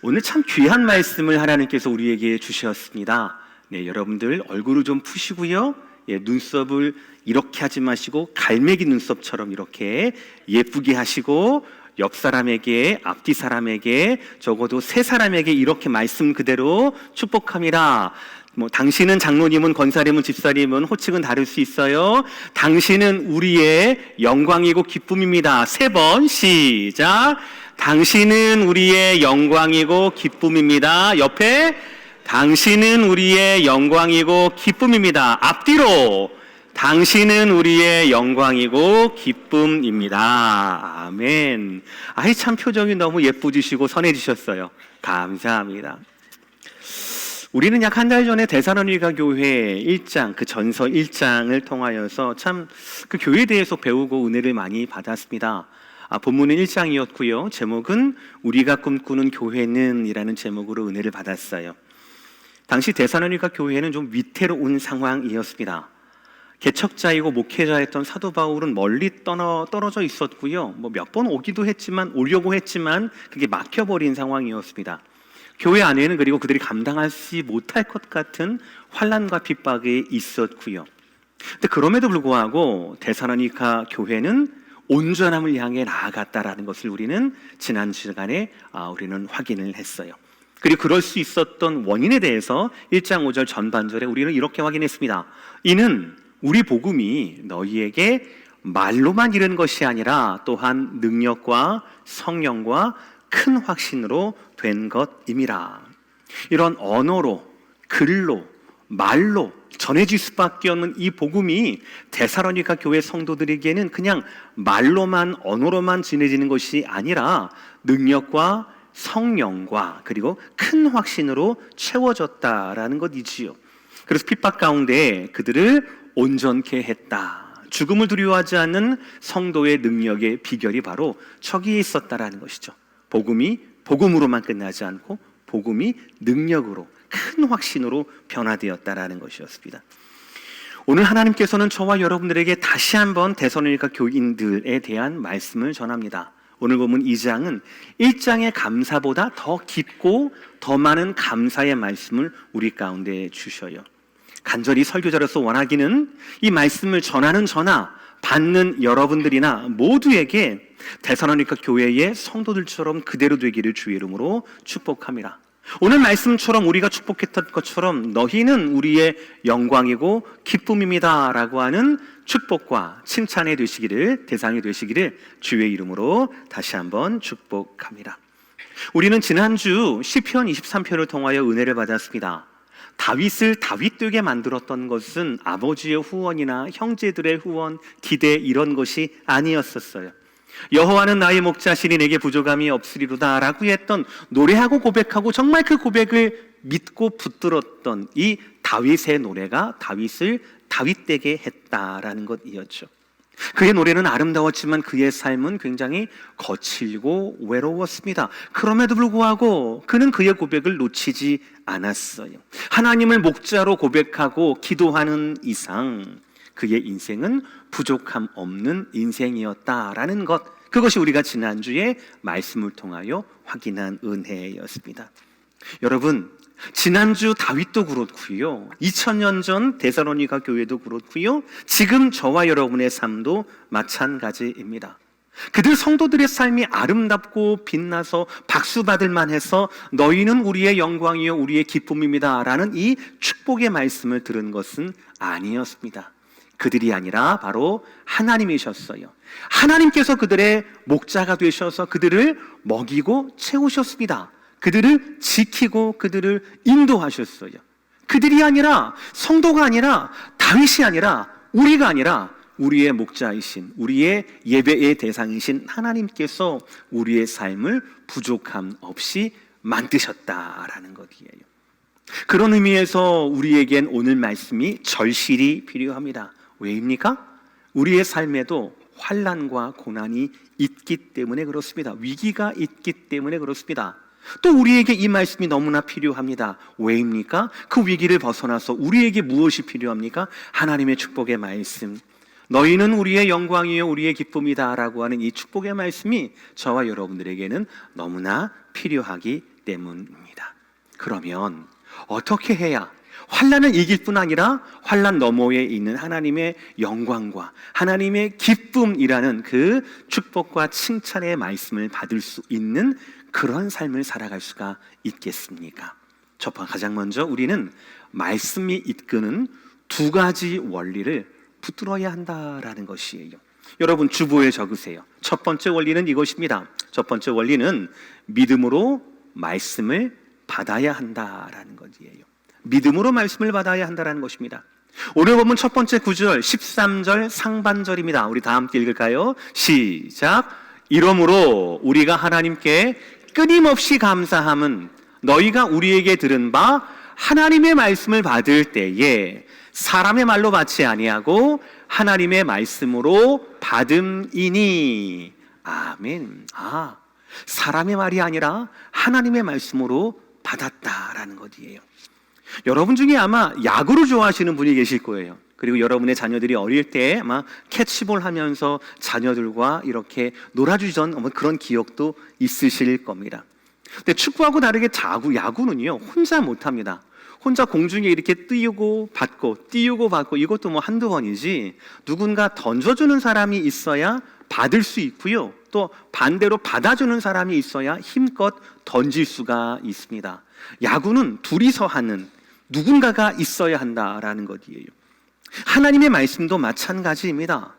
오늘 참 귀한 말씀을 하나님께서 우리에게 주셨습니다. 네, 여러분들 얼굴을 좀 푸시고요. 눈썹을 이렇게 하지 마시고 갈매기 눈썹처럼 이렇게 예쁘게 하시고 옆 사람에게, 앞뒤 사람에게, 적어도 세 사람에게 이렇게 말씀 그대로 축복합니다. 당신은 장로님은 권사님은 집사님은 호칭은 다를 수 있어요. 당신은 우리의 영광이고 기쁨입니다. 3번 시작. 당신은 우리의 영광이고 기쁨입니다. 옆에 당신은 우리의 영광이고 기쁨입니다. 앞뒤로 당신은 우리의 영광이고 기쁨입니다. 아멘. 아이 참 표정이 너무 예쁘지시고 선해지셨어요. 감사합니다. 우리는 약 한 달 전에 데살로니가 교회 1장, 그 전서 1장을 통하여서 참 그 교회에 대해서 배우고 은혜를 많이 받았습니다. 본문은 1장이었고요. 제목은 우리가 꿈꾸는 교회는 이라는 제목으로 은혜를 받았어요. 당시 데살로니가 교회는 좀 위태로운 상황이었습니다. 개척자이고 목회자였던 사도 바울은 멀리 떨어져 있었고요. 몇 번 오려고 했지만 그게 막혀버린 상황이었습니다. 교회 안에는 그리고 그들이 감당하지 못할 것 같은 환난과 핍박이 있었고요. 근데 그럼에도 불구하고 데살로니가 교회는 온전함을 향해 나아갔다라는 것을 우리는 지난 시간에 우리는 확인을 했어요. 그리고 그럴 수 있었던 원인에 대해서 1장 5절 전반절에 우리는 이렇게 확인했습니다. 이는 우리 복음이 너희에게 말로만 이른 것이 아니라 또한 능력과 성령과 큰 확신으로 된 것임이라. 이런 언어로, 글로, 말로 전해질 수밖에 없는 이 복음이 데살로니가 교회 성도들에게는 그냥 말로만, 언어로만 전해지는 것이 아니라 능력과 성령과 그리고 큰 확신으로 채워졌다라는 것이지요. 그래서 핍박 가운데 그들을 온전케 했다. 죽음을 두려워하지 않는 성도의 능력의 비결이 바로 저기에 있었다라는 것이죠. 복음이 복음으로만 끝나지 않고 복음이 능력으로 큰 확신으로 변화되었다라는 것이었습니다. 오늘 하나님께서는 저와 여러분들에게 다시 한번 데살로니가 교인들에 대한 말씀을 전합니다. 오늘 보면 2장은 1장의 감사보다 더 깊고 더 많은 감사의 말씀을 우리 가운데 주셔요. 간절히 설교자로서 원하기는 이 말씀을 전하는 저나 받는 여러분들이나 모두에게 데살로니가 교회의 성도들처럼 그대로 되기를 주의 이름으로 축복합니다. 오늘 말씀처럼 우리가 축복했던 것처럼 너희는 우리의 영광이고 기쁨입니다 라고 하는 축복과 칭찬이 되시기를, 대상이 되시기를 주의 이름으로 다시 한번 축복합니다. 우리는 지난주 시편 23편을 통하여 은혜를 받았습니다. 다윗을 다윗되게 만들었던 것은 아버지의 후원이나 형제들의 후원, 기대 이런 것이 아니었었어요. 여호와는 나의 목자시니 내게 부족함이 없으리로다 라고 했던, 노래하고 고백하고 정말 그 고백을 믿고 붙들었던 이 다윗의 노래가 다윗을 다윗되게 했다라는 것이었죠. 그의 노래는 아름다웠지만 그의 삶은 굉장히 거칠고 외로웠습니다. 그럼에도 불구하고 그는 그의 고백을 놓치지 않았어요. 하나님을 목자로 고백하고 기도하는 이상 그의 인생은 부족함 없는 인생이었다라는 것, 그것이 우리가 지난주에 말씀을 통하여 확인한 은혜였습니다. 여러분, 지난주 다윗도 그렇고요, 2000년 전 데살로니가 교회도 그렇고요, 지금 저와 여러분의 삶도 마찬가지입니다. 그들 성도들의 삶이 아름답고 빛나서 박수받을 만해서 너희는 우리의 영광이요 우리의 기쁨입니다 라는 이 축복의 말씀을 들은 것은 아니었습니다. 그들이 아니라 바로 하나님이셨어요. 하나님께서 그들의 목자가 되셔서 그들을 먹이고 채우셨습니다. 그들을 지키고 그들을 인도하셨어요. 그들이 아니라, 성도가 아니라, 다윗이 아니라, 우리가 아니라 우리의 목자이신, 우리의 예배의 대상이신 하나님께서 우리의 삶을 부족함 없이 만드셨다라는 것이에요. 그런 의미에서 우리에겐 오늘 말씀이 절실히 필요합니다. 왜입니까? 우리의 삶에도 환난과 고난이 있기 때문에 그렇습니다. 위기가 있기 때문에 그렇습니다. 또 우리에게 이 말씀이 너무나 필요합니다. 왜입니까? 그 위기를 벗어나서 우리에게 무엇이 필요합니까? 하나님의 축복의 말씀. 너희는 우리의 영광이요 우리의 기쁨이다 라고 하는 이 축복의 말씀이 저와 여러분들에게는 너무나 필요하기 때문입니다. 그러면 어떻게 해야 환난을 이길 뿐 아니라 환난 너머에 있는 하나님의 영광과 하나님의 기쁨이라는 그 축복과 칭찬의 말씀을 받을 수 있는 그런 삶을 살아갈 수가 있겠습니까? 가장 먼저 우리는 말씀이 이끄는 두 가지 원리를 붙들어야 한다라는 것이에요. 여러분 주보에 적으세요. 첫 번째 원리는 이것입니다. 첫 번째 원리는 믿음으로 말씀을 받아야 한다라는 것이에요. 믿음으로 말씀을 받아야 한다는 것입니다. 오늘 보면 첫 번째 구절 13절 상반절입니다. 우리 다 함께 읽을까요? 시작. 이러므로 우리가 하나님께 끊임없이 감사함은 너희가 우리에게 들은 바 하나님의 말씀을 받을 때에 사람의 말로 받지 아니하고 하나님의 말씀으로 받음이니. 아멘. 사람의 말이 아니라 하나님의 말씀으로 받았다라는 것이에요. 여러분 중에 아마 야구를 좋아하시는 분이 계실 거예요. 그리고 여러분의 자녀들이 어릴 때 아마 캐치볼 하면서 자녀들과 이렇게 놀아주던 그런 기억도 있으실 겁니다. 근데 축구하고 다르게 야구는요 혼자 못합니다. 혼자 공중에 이렇게 띄우고 받고 이것도 한두 번이지 누군가 던져주는 사람이 있어야 받을 수 있고요. 또 반대로 받아주는 사람이 있어야 힘껏 던질 수가 있습니다. 야구는 둘이서 하는 누군가가 있어야 한다라는 것이에요. 하나님의 말씀도 마찬가지입니다.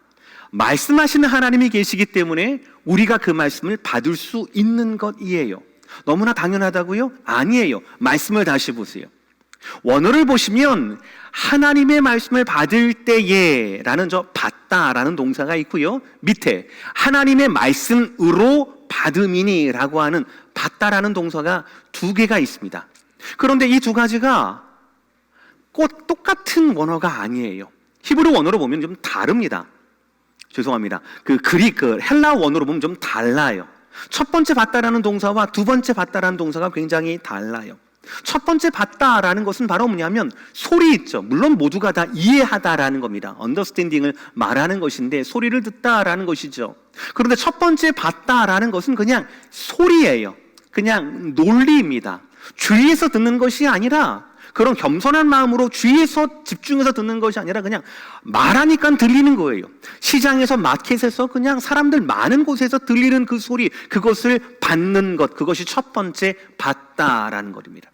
말씀하시는 하나님이 계시기 때문에 우리가 그 말씀을 받을 수 있는 것이에요. 너무나 당연하다고요? 아니에요. 말씀을 다시 보세요. 원어를 보시면 하나님의 말씀을 받을 때에 라는 받다라는 동사가 있고요. 밑에 하나님의 말씀으로 받음이니 라고 하는 받다라는 동사가 두 개가 있습니다. 그런데 이 두 가지가 꼭 똑같은 원어가 아니에요. 히브리 원어로 보면 좀 다릅니다. 죄송합니다. 헬라 원어로 보면 좀 달라요. 첫 번째 받다라는 동사와 두 번째 받다라는 동사가 굉장히 달라요. 첫 번째 받다라는 것은 바로 뭐냐면 소리 있죠. 물론 모두가 다 이해하다라는 겁니다. 언더스탠딩을 말하는 것인데 소리를 듣다라는 것이죠. 그런데 첫 번째 받다라는 것은 그냥 소리예요. 그냥 논리입니다. 주위에서 듣는 것이 아니라 그런 겸손한 마음으로 주위에서 집중해서 듣는 것이 아니라 그냥 말하니까 들리는 거예요. 시장에서 마켓에서 그냥 사람들 많은 곳에서 들리는 그 소리, 그것을 받는 것, 그것이 첫 번째 받다라는 것입니다.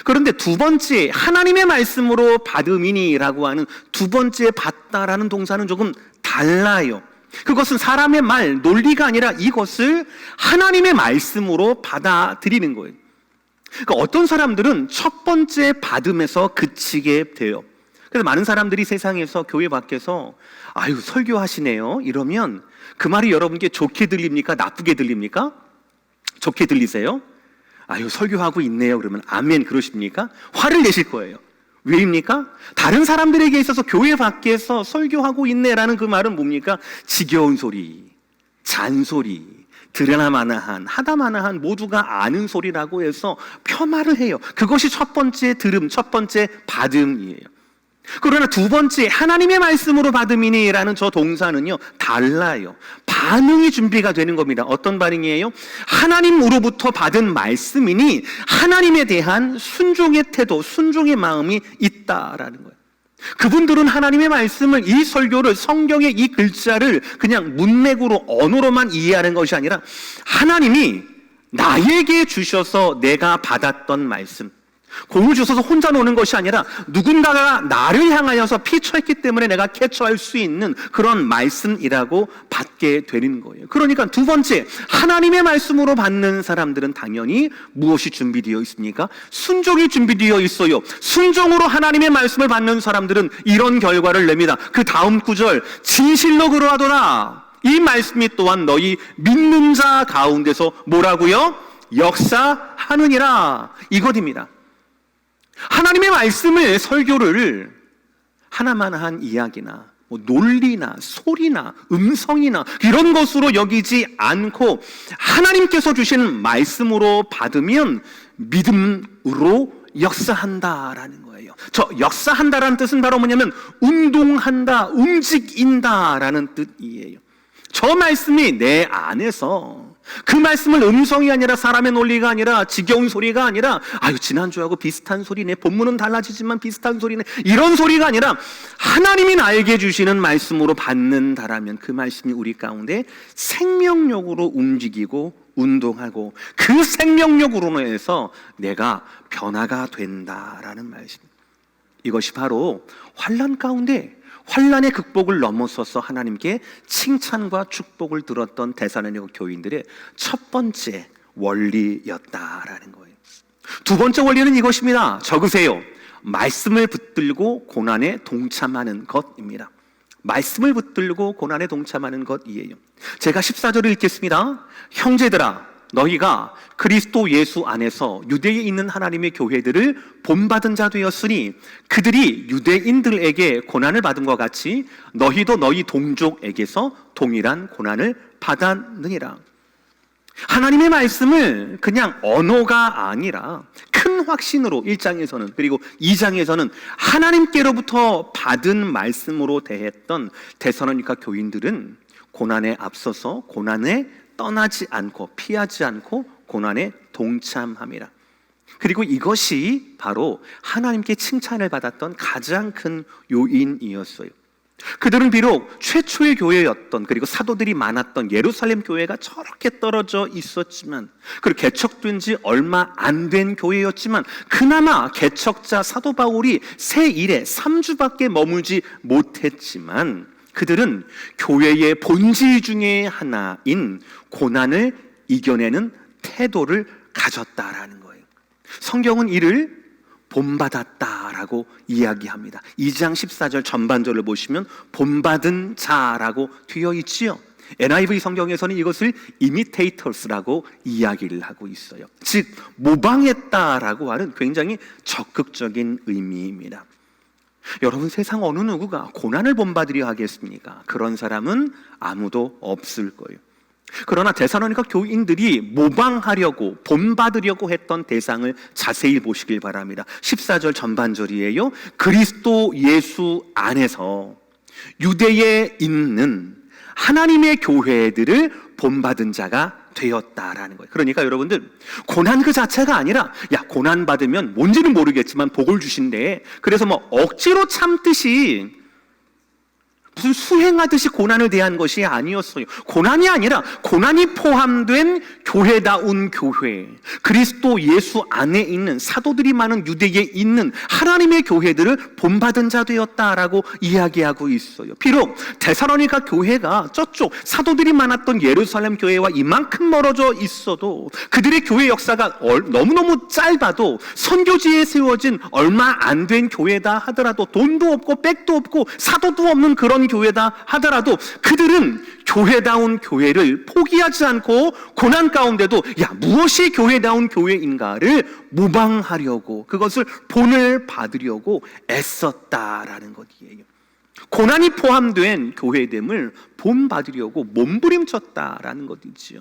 그런데 두 번째 하나님의 말씀으로 받음이니라고 하는 두 번째 받다라는 동사는 조금 달라요. 그것은 사람의 말, 논리가 아니라 이것을 하나님의 말씀으로 받아들이는 거예요. 그러니까 어떤 사람들은 첫 번째 받음에서 그치게 돼요. 그래서 많은 사람들이 세상에서 교회 밖에서 설교하시네요 이러면 그 말이 여러분께 좋게 들립니까? 나쁘게 들립니까? 좋게 들리세요? 설교하고 있네요 그러면 아멘 그러십니까? 화를 내실 거예요. 왜입니까? 다른 사람들에게 있어서 교회 밖에서 설교하고 있네라는 그 말은 뭡니까? 지겨운 소리, 잔소리, 들여나마나한, 하다마나한 모두가 아는 소리라고 해서 폄하를 해요. 그것이 첫 번째 들음, 첫 번째 받음이에요. 그러나 두 번째 하나님의 말씀으로 받음이니라는 저 동사는요 달라요. 반응이 준비가 되는 겁니다. 어떤 반응이에요? 하나님으로부터 받은 말씀이니 하나님에 대한 순종의 태도, 순종의 마음이 있다라는 거예요. 그분들은 하나님의 말씀을, 이 설교를, 성경의 이 글자를 그냥 문맥으로 언어로만 이해하는 것이 아니라 하나님이 나에게 주셔서 내가 받았던 말씀, 공을 주셔서 혼자 노는 것이 아니라 누군가가 나를 향하여서 피처했기 때문에 내가 캐쳐할 수 있는 그런 말씀이라고 받게 되는 거예요. 그러니까 두 번째, 하나님의 말씀으로 받는 사람들은 당연히 무엇이 준비되어 있습니까? 순종이 준비되어 있어요. 순종으로 하나님의 말씀을 받는 사람들은 이런 결과를 냅니다. 그 다음 구절, 진실로 그러하도다. 이 말씀이 또한 너희 믿는 자 가운데서 뭐라고요? 역사하느니라. 이것입니다. 하나님의 말씀을, 설교를 하나만한 이야기나 논리나 소리나 음성이나 이런 것으로 여기지 않고 하나님께서 주시는 말씀으로 받으면 믿음으로 역사한다라는 거예요. 저 역사한다라는 뜻은 바로 뭐냐면 운동한다, 움직인다라는 뜻이에요. 저 말씀이 내 안에서 그 말씀을 음성이 아니라 사람의 논리가 아니라 지겨운 소리가 아니라 아유 지난주하고 비슷한 소리네, 본문은 달라지지만 비슷한 소리네, 이런 소리가 아니라 하나님이 나에게 주시는 말씀으로 받는다라면 그 말씀이 우리 가운데 생명력으로 움직이고 운동하고 그 생명력으로 인해서 내가 변화가 된다라는 말씀. 이것이 바로 환난 가운데 환난의 극복을 넘어서서 하나님께 칭찬과 축복을 들었던 데살로니가 교인들의 첫 번째 원리였다라는 거예요. 두 번째 원리는 이것입니다. 적으세요. 말씀을 붙들고 고난에 동참하는 것입니다. 말씀을 붙들고 고난에 동참하는 것이에요. 제가 14절을 읽겠습니다. 형제들아, 너희가 그리스도 예수 안에서 유대에 있는 하나님의 교회들을 본받은 자 되었으니 그들이 유대인들에게 고난을 받은 것 같이 너희도 너희 동족에게서 동일한 고난을 받았느니라. 하나님의 말씀을 그냥 언어가 아니라 큰 확신으로 1장에서는 그리고 2장에서는 하나님께로부터 받은 말씀으로 대했던 데살로니가 교인들은 고난에 앞서서 고난에 떠나지 않고 피하지 않고 고난에 동참함이라. 그리고 이것이 바로 하나님께 칭찬을 받았던 가장 큰 요인이었어요. 그들은 비록 최초의 교회였던 그리고 사도들이 많았던 예루살렘 교회가 저렇게 떨어져 있었지만 그리고 개척된 지 얼마 안 된 교회였지만 그나마 개척자 사도 바울이 새 일에 3주밖에 머물지 못했지만 그들은 교회의 본질 중에 하나인 고난을 이겨내는 태도를 가졌다라는 거예요. 성경은 이를 본받았다라고 이야기합니다. 2장 14절 전반절을 보시면 본받은 자라고 되어 있지요. NIV 성경에서는 이것을 imitators라고 이야기를 하고 있어요. 즉 모방했다라고 하는 굉장히 적극적인 의미입니다. 여러분, 세상 어느 누구가 고난을 본받으려 하겠습니까? 그런 사람은 아무도 없을 거예요. 그러나 데살로니가 교인들이 모방하려고 본받으려고 했던 대상을 자세히 보시길 바랍니다. 14절 전반절이에요. 그리스도 예수 안에서 유대에 있는 하나님의 교회들을 본받은 자가 되었다라는 거예요. 그러니까 여러분들 고난 그 자체가 아니라 야 고난 받으면 뭔지는 모르겠지만 복을 주신대, 그래서 뭐 억지로 참듯이 무슨 수행하듯이 고난을 대한 것이 아니었어요. 고난이 아니라 고난이 포함된 교회다운 교회, 그리스도 예수 안에 있는 사도들이 많은 유대에 있는 하나님의 교회들을 본받은 자 되었다라고 이야기하고 있어요. 비록 데살로니가 교회가 저쪽 사도들이 많았던 예루살렘 교회와 이만큼 멀어져 있어도 그들의 교회 역사가 너무너무 짧아도 선교지에 세워진 얼마 안 된 교회다 하더라도 돈도 없고 백도 없고 사도도 없는 그런 교회다 하더라도 그들은 교회다운 교회를 포기하지 않고 고난 가운데도 야 무엇이 교회다운 교회인가를 모방하려고, 그것을 본을 받으려고 애썼다라는 것이에요. 고난이 포함된 교회됨을 본받으려고 몸부림쳤다라는 것이지요.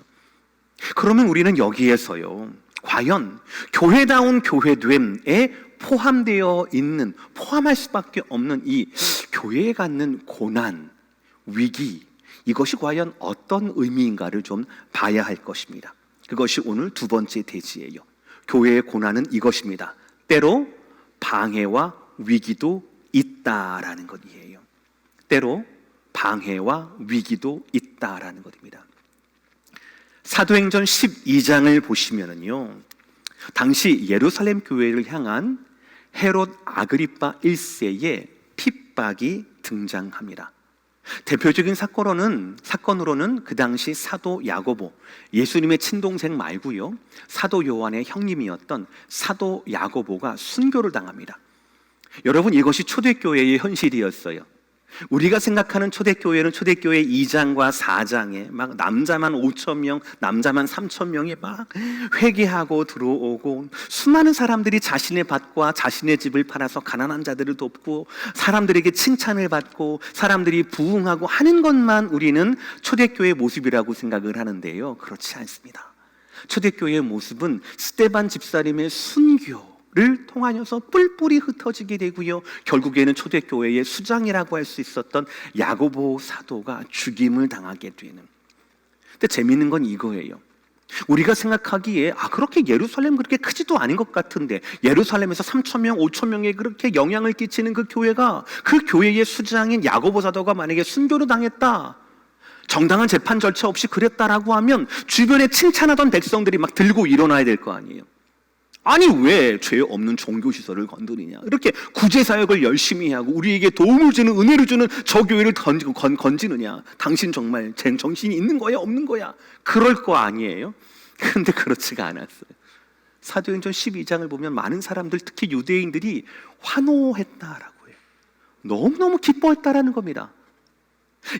그러면 우리는 여기에서요, 과연 교회다운 교회됨에 포함되어 있는, 포함할 수밖에 없는 이 교회에 갖는 고난, 위기, 이것이 과연 어떤 의미인가를 좀 봐야 할 것입니다. 그것이 오늘 두 번째 대지예요. 교회의 고난은 이것입니다. 때로 방해와 위기도 있다라는 것이에요. 때로 방해와 위기도 있다라는 것입니다. 사도행전 12장을 보시면은요, 당시 예루살렘 교회를 향한 헤롯 아그리파 1세의 핍박이 등장합니다. 대표적인 사건으로는 그 당시 사도 야고보, 예수님의 친동생 말고요, 사도 요한의 형님이었던 사도 야고보가 순교를 당합니다. 여러분, 이것이 초대교회의 현실이었어요. 우리가 생각하는 초대교회는 초대교회 2장과 4장에 막 남자만 5,000명, 남자만 3,000명이 막 회개하고 들어오고 수많은 사람들이 자신의 밭과 자신의 집을 팔아서 가난한 자들을 돕고 사람들에게 칭찬을 받고 사람들이 부흥하고 하는 것만 우리는 초대교회의 모습이라고 생각을 하는데요, 그렇지 않습니다. 초대교회의 모습은 스데반 집사님의 순교 를 통하여서 뿔뿔이 흩어지게 되고요, 결국에는 초대교회의 수장이라고 할 수 있었던 야고보 사도가 죽임을 당하게 되는. 근데 재미있는 건 이거예요. 우리가 생각하기에 그렇게 예루살렘 그렇게 크지도 않은 것 같은데, 예루살렘에서 3,000명, 5,000명에 그렇게 영향을 끼치는 그 교회가, 그 교회의 수장인 야고보 사도가 만약에 순교를 당했다, 정당한 재판 절차 없이 그랬다라고 하면 주변에 칭찬하던 백성들이 막 들고 일어나야 될 거 아니에요. 아니 왜 죄 없는 종교시설을 건드리냐, 이렇게 구제사역을 열심히 하고 우리에게 도움을 주는, 은혜를 주는 저 교회를 건지느냐, 당신 정말 정신이 있는 거야 없는 거야, 그럴 거 아니에요. 그런데 그렇지가 않았어요. 사도행전 12장을 보면 많은 사람들, 특히 유대인들이 환호했다라고 해요. 너무너무 기뻐했다라는 겁니다.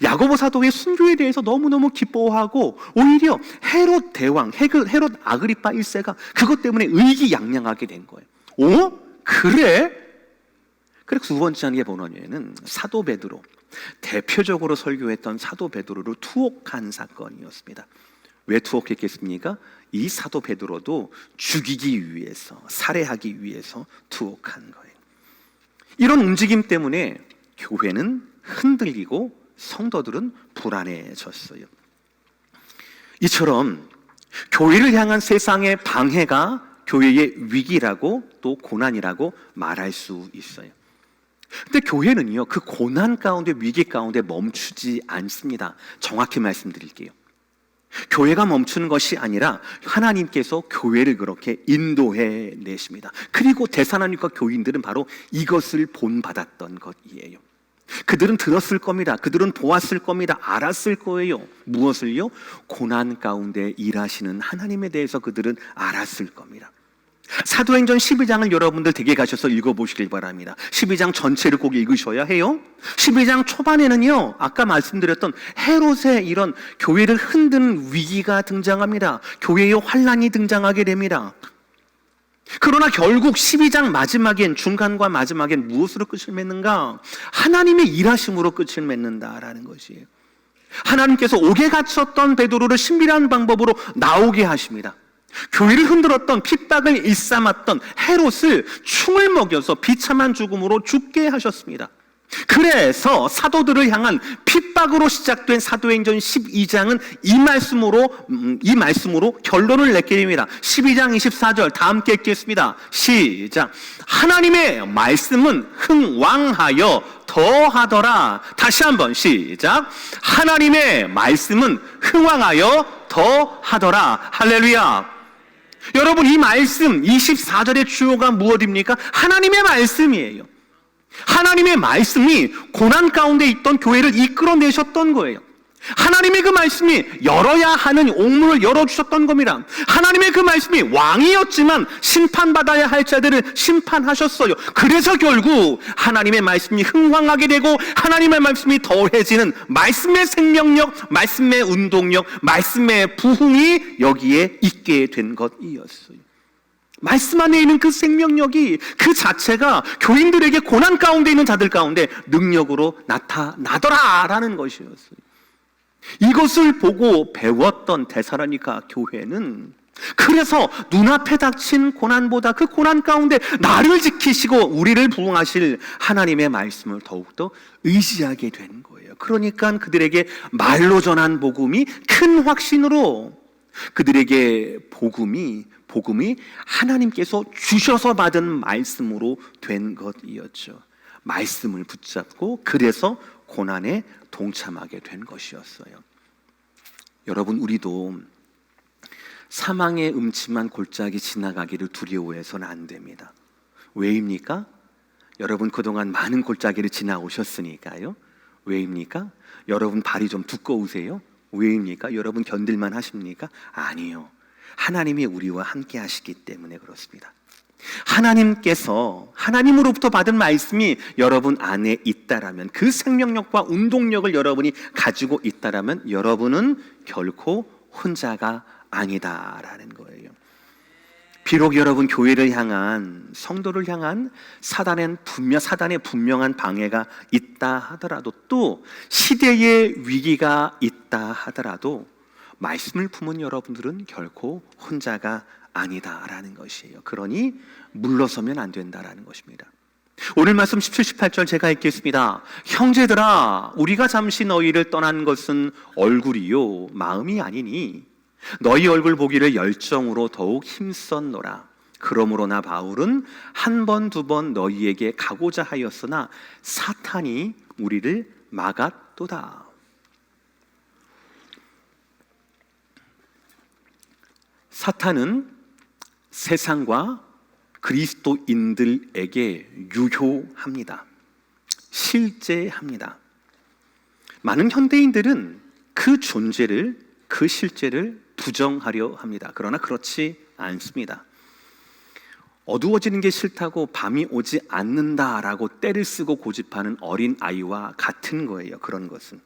야고보 사도의 순교에 대해서 너무너무 기뻐하고, 오히려 헤롯 대왕, 헤롯 아그리파 1세가 그것 때문에 의기양양하게 된 거예요. 그래? 그래서 두 번째 한게 뭐냐면은 사도 베드로, 대표적으로 설교했던 사도 베드로를 투옥한 사건이었습니다. 왜 투옥했겠습니까? 이 사도 베드로도 죽이기 위해서, 살해하기 위해서 투옥한 거예요. 이런 움직임 때문에 교회는 흔들리고 성도들은 불안해졌어요. 이처럼 교회를 향한 세상의 방해가 교회의 위기라고, 또 고난이라고 말할 수 있어요. 근데 교회는요, 그 고난 가운데, 위기 가운데 멈추지 않습니다. 정확히 말씀드릴게요. 교회가 멈추는 것이 아니라 하나님께서 교회를 그렇게 인도해 내십니다. 그리고 대사나님과 교인들은 바로 이것을 본받았던 것이에요. 그들은 들었을 겁니다. 그들은 보았을 겁니다. 알았을 거예요. 무엇을요? 고난 가운데 일하시는 하나님에 대해서 그들은 알았을 겁니다. 사도행전 12장을 여러분들 댁에 가셔서 읽어보시길 바랍니다. 12장 전체를 꼭 읽으셔야 해요. 12장 초반에는요, 아까 말씀드렸던 헤롯의 이런 교회를 흔드는 위기가 등장합니다. 교회의 환란이 등장하게 됩니다. 그러나 결국 12장 마지막엔, 중간과 마지막엔 무엇으로 끝을 맺는가? 하나님의 일하심으로 끝을 맺는다라는 것이에요. 하나님께서 옥에 갇혔던 베드로를 신비한 방법으로 나오게 하십니다. 교회를 흔들었던, 핍박을 일삼았던 헤롯을 충을 먹여서 비참한 죽음으로 죽게 하셨습니다. 그래서 사도들을 향한 핍박으로 시작된 사도행전 12장은 이 말씀으로 결론을 맺게 됩니다. 12장 24절 다 함께 읽겠습니다. 시작. 하나님의 말씀은 흥왕하여 더하더라. 다시 한번 시작. 하나님의 말씀은 흥왕하여 더하더라. 할렐루야. 여러분, 이 말씀 24절의 주요가 무엇입니까? 하나님의 말씀이에요. 하나님의 말씀이 고난 가운데 있던 교회를 이끌어내셨던 거예요. 하나님의 그 말씀이 열어야 하는 옥문을 열어주셨던 겁니다. 하나님의 그 말씀이 왕이었지만 심판받아야 할 자들을 심판하셨어요. 그래서 결국 하나님의 말씀이 흥황하게 되고, 하나님의 말씀이 더해지는 말씀의 생명력, 말씀의 운동력, 말씀의 부흥이 여기에 있게 된 것이었어요. 말씀 안에 있는 그 생명력이 그 자체가 교인들에게 고난 가운데 있는 자들 가운데 능력으로 나타나더라라는 것이었어요. 이것을 보고 배웠던 데살로니가 교회는 그래서 눈앞에 닥친 고난보다 그 고난 가운데 나를 지키시고 우리를 부흥하실 하나님의 말씀을 더욱더 의지하게 된 거예요. 그러니까 그들에게 말로 전한 복음이 큰 확신으로, 그들에게 복음이 하나님께서 주셔서 받은 말씀으로 된 것이었죠. 말씀을 붙잡고 그래서 고난에 동참하게 된 것이었어요. 여러분, 우리도 사망의 음침한 골짜기 지나가기를 두려워해서는 안 됩니다. 왜입니까? 여러분 그동안 많은 골짜기를 지나오셨으니까요. 왜입니까? 여러분 발이 좀 두꺼우세요? 왜입니까? 여러분 견딜만 하십니까? 아니요. 하나님이 우리와 함께 하시기 때문에 그렇습니다. 하나님께서 하나님으로부터 받은 말씀이 여러분 안에 있다라면, 그 생명력과 운동력을 여러분이 가지고 있다라면 여러분은 결코 혼자가 아니다라는 거예요. 비록 여러분 교회를 향한, 성도를 향한 사단의 분명한 방해가 있다 하더라도, 또 시대의 위기가 있다 하더라도 말씀을 품은 여러분들은 결코 혼자가 아니다라는 것이에요. 그러니 물러서면 안 된다라는 것입니다. 오늘 말씀 17, 18절 제가 읽겠습니다. 형제들아, 우리가 잠시 너희를 떠난 것은 얼굴이요 마음이 아니니 너희 얼굴 보기를 열정으로 더욱 힘썼노라. 그러므로 나 바울은 한 번, 두 번 너희에게 가고자 하였으나 사탄이 우리를 막았도다. 사탄은 세상과 그리스도인들에게 유효합니다. 실제합니다. 많은 현대인들은 그 존재를, 그 실제를 부정하려 합니다. 그러나 그렇지 않습니다. 어두워지는 게 싫다고 밤이 오지 않는다라고 떼를 쓰고 고집하는 어린 아이와 같은 거예요. 그런 것은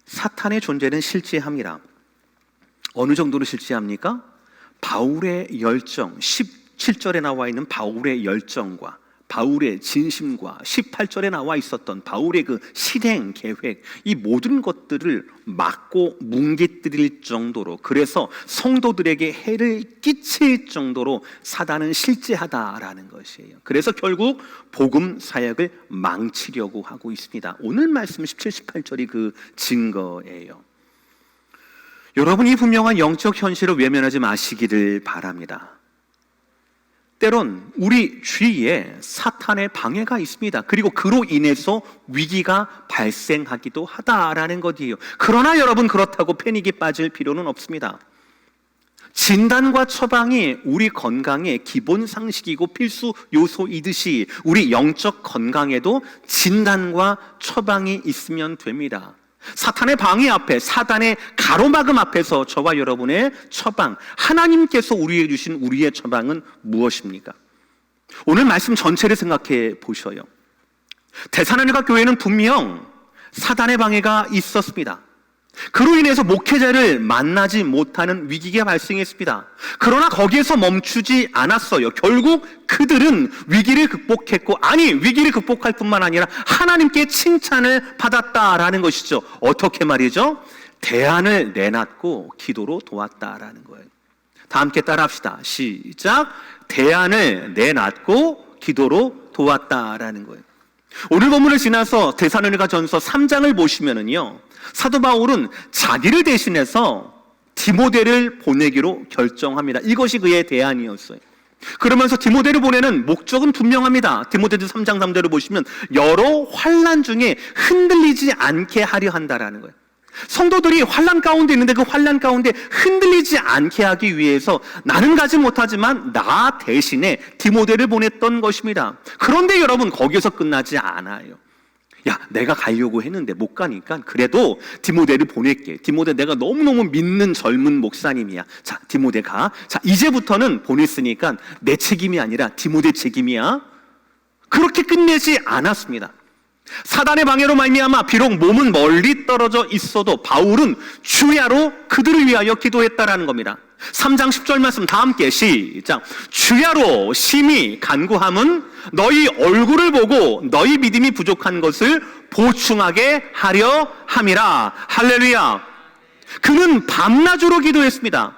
사탄의 존재는 실제합니다. 어느 정도로 실제합니까? 바울의 열정, 17절에 나와 있는 바울의 열정과 바울의 진심과 18절에 나와 있었던 바울의 그 실행 계획, 이 모든 것들을 막고 뭉개뜨릴 정도로, 그래서 성도들에게 해를 끼칠 정도로 사단은 실제하다라는 것이에요. 그래서 결국 복음 사역을 망치려고 하고 있습니다. 오늘 말씀 17, 18절이 그 증거예요. 여러분이 분명한 영적 현실을 외면하지 마시기를 바랍니다. 때론 우리 주위에 사탄의 방해가 있습니다. 그리고 그로 인해서 위기가 발생하기도 하다라는 것이에요. 그러나 여러분, 그렇다고 패닉에 빠질 필요는 없습니다. 진단과 처방이 우리 건강의 기본 상식이고 필수 요소이듯이 우리 영적 건강에도 진단과 처방이 있으면 됩니다. 사탄의 방해 앞에, 사단의 가로막음 앞에서 저와 여러분의 처방, 하나님께서 우리에게 주신 우리의 처방은 무엇입니까? 오늘 말씀 전체를 생각해 보셔요. 데살로니가 교회는 분명 사단의 방해가 있었습니다. 그로 인해서 목회자를 만나지 못하는 위기가 발생했습니다. 그러나 거기에서 멈추지 않았어요. 결국 그들은 위기를 극복했고, 아니, 위기를 극복할 뿐만 아니라 하나님께 칭찬을 받았다라는 것이죠. 어떻게 말이죠? 대안을 내놨고 기도로 도왔다라는 거예요. 다 함께 따라합시다. 시작. 대안을 내놨고 기도로 도왔다라는 거예요. 오늘 본문을 지나서 데살로니가 전서 3장을 보시면은요, 사도 바울은 자기를 대신해서 디모데를 보내기로 결정합니다. 이것이 그의 대안이었어요. 그러면서 디모데를 보내는 목적은 분명합니다. 디모데도 3장 3절을 보시면 여러 환난 중에 흔들리지 않게 하려 한다라는 거예요. 성도들이 환난 가운데 있는데 그 환난 가운데 흔들리지 않게 하기 위해서 나는 가지 못하지만 나 대신에 디모데를 보냈던 것입니다. 그런데 여러분, 거기서 끝나지 않아요. 야, 내가 가려고 했는데 못 가니까 그래도 디모데를 보낼게. 디모데 내가 너무너무 믿는 젊은 목사님이야. 자, 디모데 가. 자, 이제부터는 보냈으니까 내 책임이 아니라 디모데 책임이야. 그렇게 끝내지 않았습니다. 사단의 방해로 말미암아 비록 몸은 멀리 떨어져 있어도 바울은 주야로 그들을 위하여 기도했다라는 겁니다. 3장 10절 말씀 다 함께 시작. 주야로 심히 간구함은 너희 얼굴을 보고 너희 믿음이 부족한 것을 보충하게 하려 함이라. 할렐루야. 그는 밤낮으로 기도했습니다.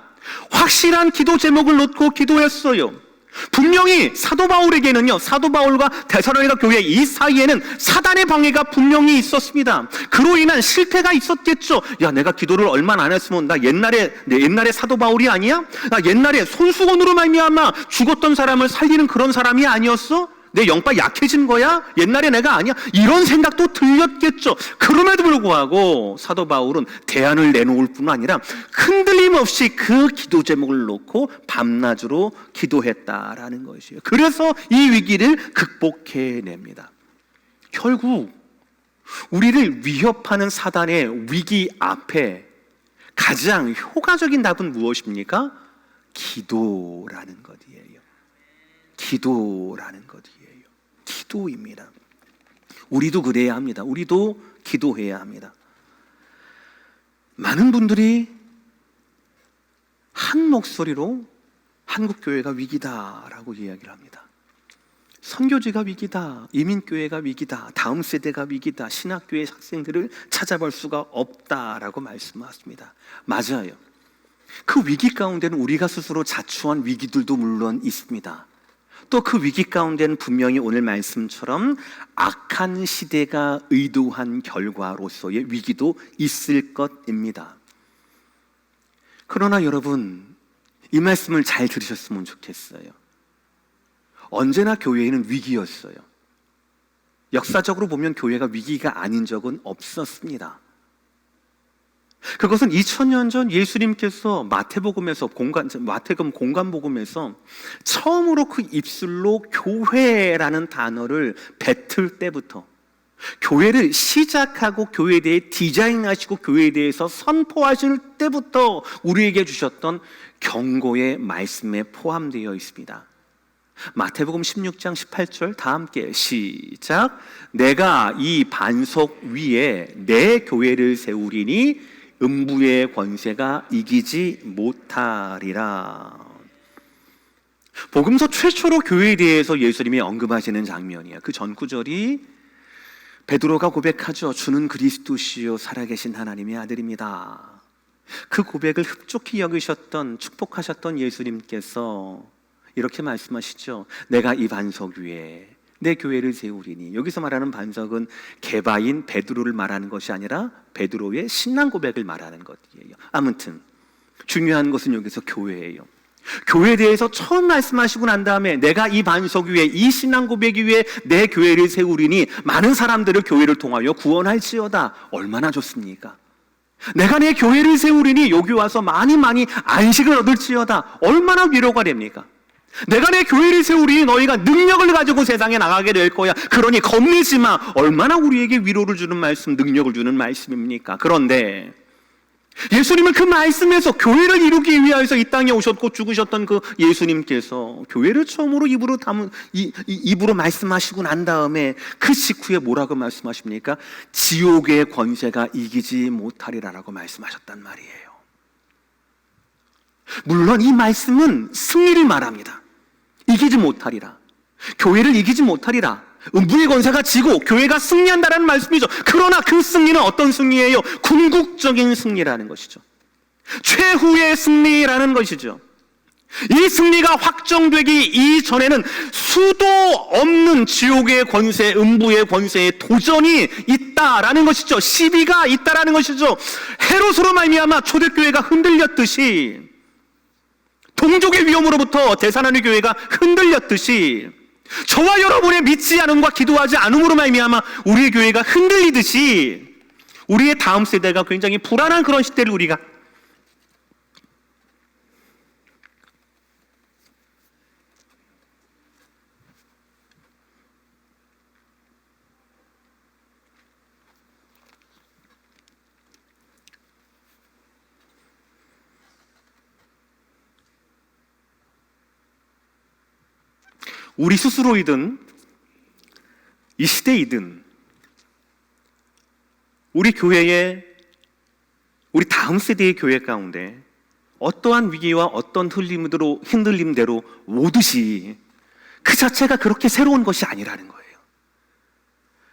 확실한 기도 제목을 놓고 기도했어요. 분명히 사도 바울에게는요, 사도 바울과 데살로니가 교회 이 사이에는 사단의 방해가 분명히 있었습니다. 그로 인한 실패가 있었겠죠. 야, 내가 기도를 얼마 안 했으면 나 옛날에 사도 바울이 아니야? 나 옛날에 손수건으로 말미암아 죽었던 사람을 살리는 그런 사람이 아니었어? 내 영바 약해진 거야? 옛날에 내가 아니야? 이런 생각도 들렸겠죠. 그럼에도 불구하고 사도 바울은 대안을 내놓을 뿐 아니라 흔들림 없이 그 기도 제목을 놓고 밤낮으로 기도했다라는 것이에요. 그래서 이 위기를 극복해냅니다. 결국 우리를 위협하는 사단의 위기 앞에 가장 효과적인 답은 무엇입니까? 기도라는 것이에요. 기도라는 것이에요. 기도입니다. 우리도 그래야 합니다. 우리도 기도해야 합니다. 많은 분들이 한 목소리로 한국교회가 위기다라고 이야기를 합니다. 선교지가 위기다, 이민교회가 위기다, 다음 세대가 위기다, 신학교의 학생들을 찾아볼 수가 없다라고 말씀하십니다. 맞아요. 그 위기 가운데는 우리가 스스로 자초한 위기들도 물론 있습니다. 또 그 위기 가운데는 분명히 오늘 말씀처럼 악한 시대가 의도한 결과로서의 위기도 있을 것입니다. 그러나 여러분, 이 말씀을 잘 들으셨으면 좋겠어요. 언제나 교회에는 위기였어요. 역사적으로 보면 교회가 위기가 아닌 적은 없었습니다. 그것은 2000년 전 예수님께서 마태복음에서 마태복음 공간복음에서 처음으로 그 입술로 교회라는 단어를 뱉을 때부터, 교회를 시작하고 교회에 대해 디자인하시고 교회에 대해서 선포하실 때부터 우리에게 주셨던 경고의 말씀에 포함되어 있습니다. 마태복음 16장 18절 다 함께 시작. 내가 이 반석 위에 내 교회를 세우리니 음부의 권세가 이기지 못하리라. 복음서 최초로 교회에 대해서 예수님이 언급하시는 장면이에요. 그 전 구절이 베드로가 고백하죠. 주는 그리스도시요 살아계신 하나님의 아들입니다. 그 고백을 흡족히 여기셨던, 축복하셨던 예수님께서 이렇게 말씀하시죠. 내가 이 반석 위에 내 교회를 세우리니. 여기서 말하는 반석은 개바인 베드로를 말하는 것이 아니라 베드로의 신앙 고백을 말하는 것이에요. 아무튼 중요한 것은 여기서 교회예요. 교회에 대해서 처음 말씀하시고 난 다음에 내가 이 반석 위에, 이 신앙 고백 위에 내 교회를 세우리니 많은 사람들을 교회를 통하여 구원할지어다. 얼마나 좋습니까? 내가 내 교회를 세우리니 여기 와서 많이 안식을 얻을지어다. 얼마나 위로가 됩니까? 내가 내 교회를 세우리니 너희가 능력을 가지고 세상에 나가게 될 거야. 그러니 겁내지 마. 얼마나 우리에게 위로를 주는 말씀, 능력을 주는 말씀입니까? 그런데 예수님은 그 말씀에서 교회를 이루기 위하여서 이 땅에 오셨고 죽으셨던 그 예수님께서 교회를 처음으로 입으로 말씀하시고 난 다음에 그 직후에 뭐라고 말씀하십니까? 지옥의 권세가 이기지 못하리라라고 말씀하셨단 말이에요. 물론 이 말씀은 승리를 말합니다. 이기지 못하리라. 교회를 이기지 못하리라. 음부의 권세가 지고 교회가 승리한다는 말씀이죠. 그러나 그 승리는 어떤 승리예요? 궁극적인 승리라는 것이죠. 최후의 승리라는 것이죠. 이 승리가 확정되기 이전에는 수도 없는 지옥의 권세, 음부의 권세에 도전이 있다라는 것이죠. 시비가 있다라는 것이죠. 헤롯으로 말미암아 초대교회가 흔들렸듯이, 동족의 위험으로부터 대산하는 교회가 흔들렸듯이, 저와 여러분의 믿지 않음과 기도하지 않음으로 말미암아 우리의 교회가 흔들리듯이 우리의 다음 세대가 굉장히 불안한 그런 시대를 우리가 우리 스스로이든 이 시대이든 우리 교회의, 우리 다음 세대의 교회 가운데 어떠한 위기와 어떤 흔들림대로 오듯이 그 자체가 그렇게 새로운 것이 아니라는 거예요.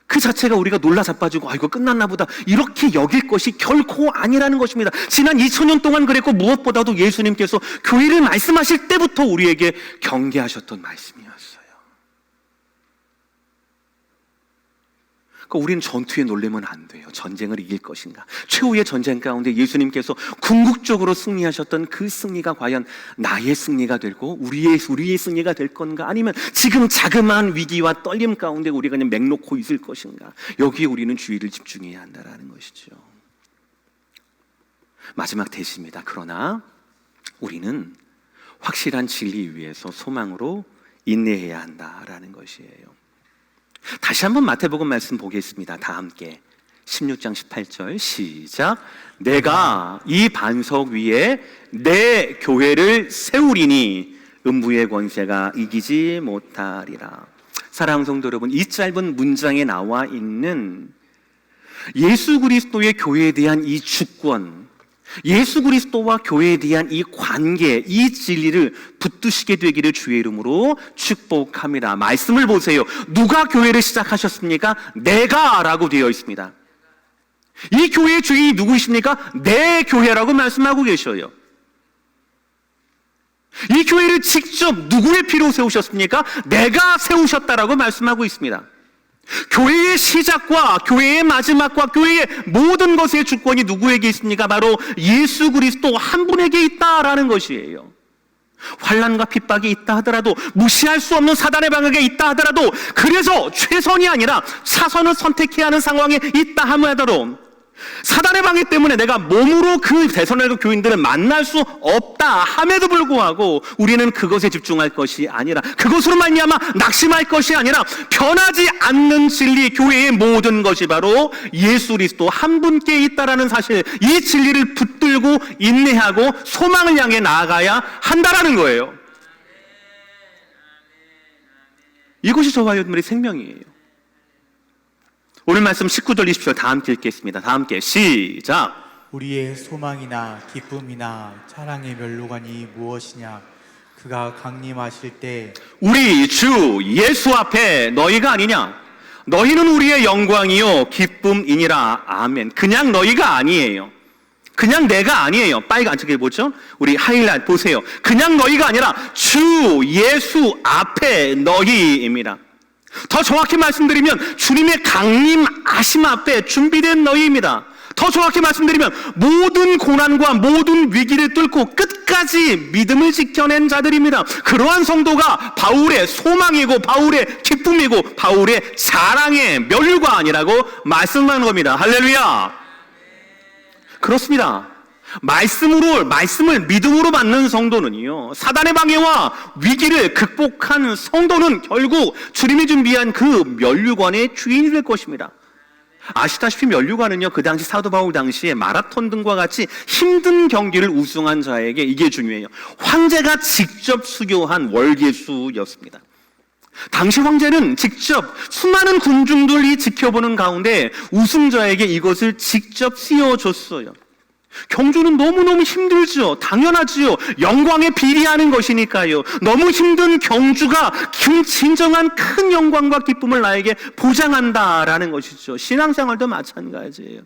그 자체가 우리가 놀라 자빠지고 이거 끝났나 보다 이렇게 여길 것이 결코 아니라는 것입니다. 지난 2000년 동안 그랬고, 무엇보다도 예수님께서 교회를 말씀하실 때부터 우리에게 경계하셨던 말씀이었어요. 그러니까 우리는 전투에 놀래면 안 돼요. 전쟁을 이길 것인가? 최후의 전쟁 가운데 예수님께서 궁극적으로 승리하셨던 그 승리가 과연 나의 승리가 되고 우리의 승리가 될 건가? 아니면 지금 자그마한 위기와 떨림 가운데 우리가 그냥 맹놓고 있을 것인가? 여기에 우리는 주의를 집중해야 한다는 것이죠. 마지막 대시입니다. 그러나 우리는 확실한 진리 위에서 소망으로 인내해야 한다라는 것이에요. 다시 한번 마태복음 말씀 보겠습니다. 다 함께 16장 18절 시작. 내가 이 반석 위에 내 교회를 세우리니 음부의 권세가 이기지 못하리라. 사랑하는 성도 여러분, 이 짧은 문장에 나와 있는 예수 그리스도의 교회에 대한 이 주권, 예수 그리스도와 교회에 대한 이 관계, 이 진리를 붙드시게 되기를 주의 이름으로 축복합니다. 말씀을 보세요. 누가 교회를 시작하셨습니까? 내가 라고 되어 있습니다. 이 교회의 주인이 누구이십니까? 내 교회라고 말씀하고 계셔요. 이 교회를 직접 누구의 피로 세우셨습니까? 내가 세우셨다라고 말씀하고 있습니다. 교회의 시작과 교회의 마지막과 교회의 모든 것의 주권이 누구에게 있습니까? 바로 예수 그리스도 한 분에게 있다라는 것이에요. 환난과 핍박이 있다 하더라도, 무시할 수 없는 사단의 방역에 있다 하더라도, 그래서 최선이 아니라 차선을 선택해야 하는 상황에 있다 하더라도, 사단의 방해 때문에 내가 몸으로 그 대선의 교인들을 만날 수 없다 함에도 불구하고 우리는 그것에 집중할 것이 아니라, 그것으로 말미암아 낙심할 것이 아니라, 변하지 않는 진리, 교회의 모든 것이 바로 예수 그리스도 한 분께 있다라는 사실, 이 진리를 붙들고 인내하고 소망을 향해 나아가야 한다라는 거예요. 이것이 저와 여러분들의 생명이에요. 오늘 말씀 19절 20절 다 함께 읽겠습니다. 다 함께 시작. 우리의 소망이나 기쁨이나 자랑의 멸류관이 무엇이냐? 그가 강림하실 때 우리 주 예수 앞에 너희가 아니냐? 너희는 우리의 영광이요 기쁨이니라. 아멘. 그냥 너희가 아니에요. 그냥 내가 아니에요. 빨간 저기 뭐죠? 우리 하이라이트 보세요. 그냥 너희가 아니라 주 예수 앞에 너희입니다. 더 정확히 말씀드리면 주님의 강림하심 앞에 준비된 너희입니다. 더 정확히 말씀드리면 모든 고난과 모든 위기를 뚫고 끝까지 믿음을 지켜낸 자들입니다. 그러한 성도가 바울의 소망이고 바울의 기쁨이고 바울의 자랑의 멸류관이라고 말씀하는 겁니다. 할렐루야. 그렇습니다. 말씀을 믿음으로 받는 성도는요, 사단의 방해와 위기를 극복한 성도는 결국 주님이 준비한 그 멸류관의 주인이 될 것입니다. 아시다시피 멸류관은요, 그 당시 사도 바울 당시에 마라톤 등과 같이 힘든 경기를 우승한 자에게 이게 중요해요. 황제가 직접 수여한 월계수였습니다. 당시 황제는 직접 수많은 군중들이 지켜보는 가운데 우승자에게 이것을 직접 씌워줬어요. 경주는 너무너무 힘들죠. 당연하지요. 영광에 비례하는 것이니까요. 너무 힘든 경주가 진정한 큰 영광과 기쁨을 나에게 보장한다라는 것이죠. 신앙생활도 마찬가지예요.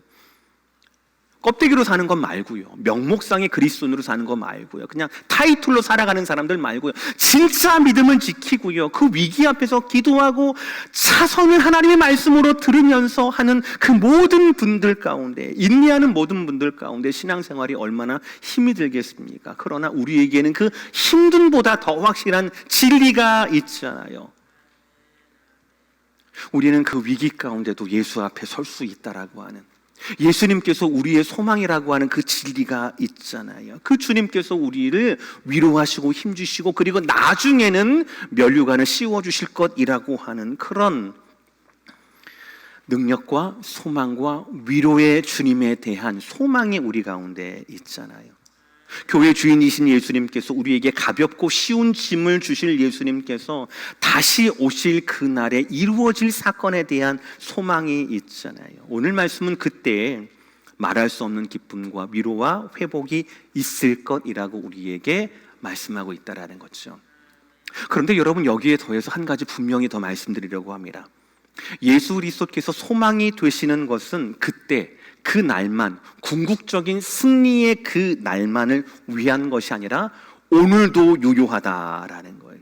껍데기로 사는 것 말고요, 명목상의 그리스도인으로 사는 것 말고요, 그냥 타이틀로 살아가는 사람들 말고요, 진짜 믿음을 지키고요, 그 위기 앞에서 기도하고 차선을 하나님의 말씀으로 들으면서 하는 그 모든 분들 가운데, 인내하는 모든 분들 가운데 신앙생활이 얼마나 힘이 들겠습니까? 그러나 우리에게는 그 힘듦보다 더 확실한 진리가 있잖아요. 우리는 그 위기 가운데도 예수 앞에 설 수 있다라고 하는, 예수님께서 우리의 소망이라고 하는 그 진리가 있잖아요. 그 주님께서 우리를 위로하시고 힘주시고 그리고 나중에는 멸류관을 씌워주실 것이라고 하는 그런 능력과 소망과 위로의 주님에 대한 소망이 우리 가운데 있잖아요. 교회 주인이신 예수님께서 우리에게 가볍고 쉬운 짐을 주실 예수님께서 다시 오실 그날에 이루어질 사건에 대한 소망이 있잖아요. 오늘 말씀은 그때 말할 수 없는 기쁨과 위로와 회복이 있을 것이라고 우리에게 말씀하고 있다라는 거죠. 그런데 여러분, 여기에 더해서 한 가지 분명히 더 말씀드리려고 합니다. 예수 그리스도께서 소망이 되시는 것은 그때 그 날만, 궁극적인 승리의 그 날만을 위한 것이 아니라 오늘도 유효하다라는 거예요.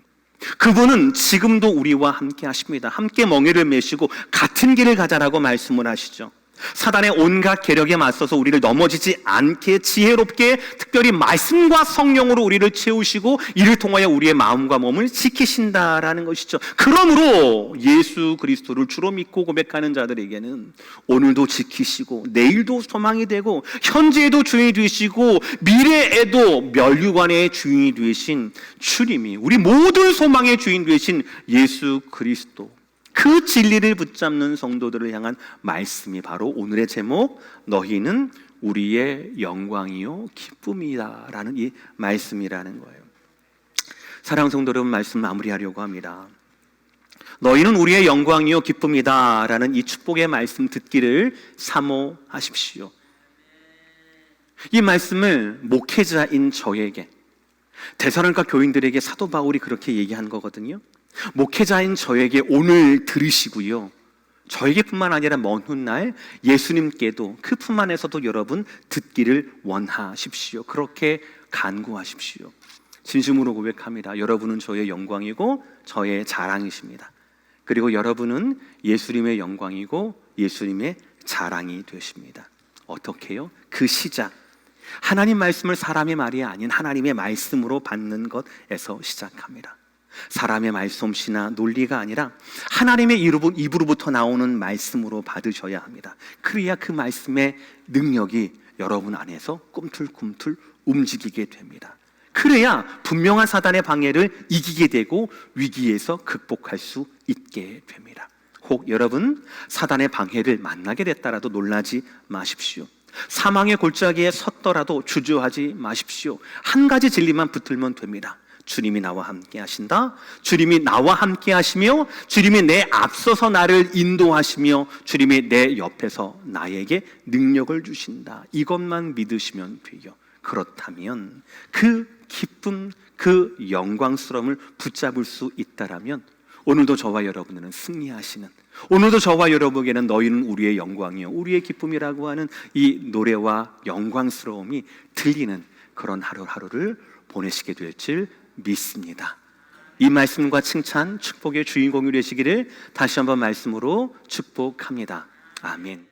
그분은 지금도 우리와 함께 하십니다. 함께 멍에를 메시고 같은 길을 가자라고 말씀을 하시죠. 사단의 온갖 계력에 맞서서 우리를 넘어지지 않게 지혜롭게 특별히 말씀과 성령으로 우리를 채우시고 이를 통하여 우리의 마음과 몸을 지키신다라는 것이죠. 그러므로 예수 그리스도를 주로 믿고 고백하는 자들에게는 오늘도 지키시고 내일도 소망이 되고 현재에도 주인이 되시고 미래에도 멸류관의 주인이 되신 주님이, 우리 모든 소망의 주인 되신 예수 그리스도, 그 진리를 붙잡는 성도들을 향한 말씀이 바로 오늘의 제목, 너희는 우리의 영광이요 기쁨이다 라는 이 말씀이라는 거예요. 사랑하는 성도 여러분, 말씀 마무리하려고 합니다. 너희는 우리의 영광이요 기쁨이다 라는 이 축복의 말씀 듣기를 사모하십시오. 이 말씀을 목회자인 저에게, 데살로니가 교인들에게 사도 바울이 그렇게 얘기한 거거든요. 목회자인 저에게 오늘 들으시고요, 저에게뿐만 아니라 먼 훗날 예수님께도 그 품 안에서도 여러분 듣기를 원하십시오. 그렇게 간구하십시오. 진심으로 고백합니다. 여러분은 저의 영광이고 저의 자랑이십니다. 그리고 여러분은 예수님의 영광이고 예수님의 자랑이 되십니다. 어떻게요? 그 시작, 하나님 말씀을 사람의 말이 아닌 하나님의 말씀으로 받는 것에서 시작합니다. 사람의 말솜씨나 논리가 아니라 하나님의 입으로부터 나오는 말씀으로 받으셔야 합니다. 그래야 그 말씀의 능력이 여러분 안에서 꿈틀꿈틀 움직이게 됩니다. 그래야 분명한 사단의 방해를 이기게 되고 위기에서 극복할 수 있게 됩니다. 혹 여러분 사단의 방해를 만나게 됐다라도 놀라지 마십시오. 사망의 골짜기에 섰더라도 주저하지 마십시오. 한 가지 진리만 붙들면 됩니다. 주님이 나와 함께 하신다. 주님이 나와 함께 하시며 주님이 내 앞서서 나를 인도하시며 주님이 내 옆에서 나에게 능력을 주신다. 이것만 믿으시면 돼요. 그렇다면 그 기쁨, 그 영광스러움을 붙잡을 수 있다라면 오늘도 저와 여러분은 승리하시는, 오늘도 저와 여러분에게는 너희는 우리의 영광이요 우리의 기쁨이라고 하는 이 노래와 영광스러움이 들리는 그런 하루하루를 보내시게 될 줄 믿습니다. 이 말씀과 칭찬, 축복의 주인공이 되시기를 다시 한번 말씀으로 축복합니다. 아멘.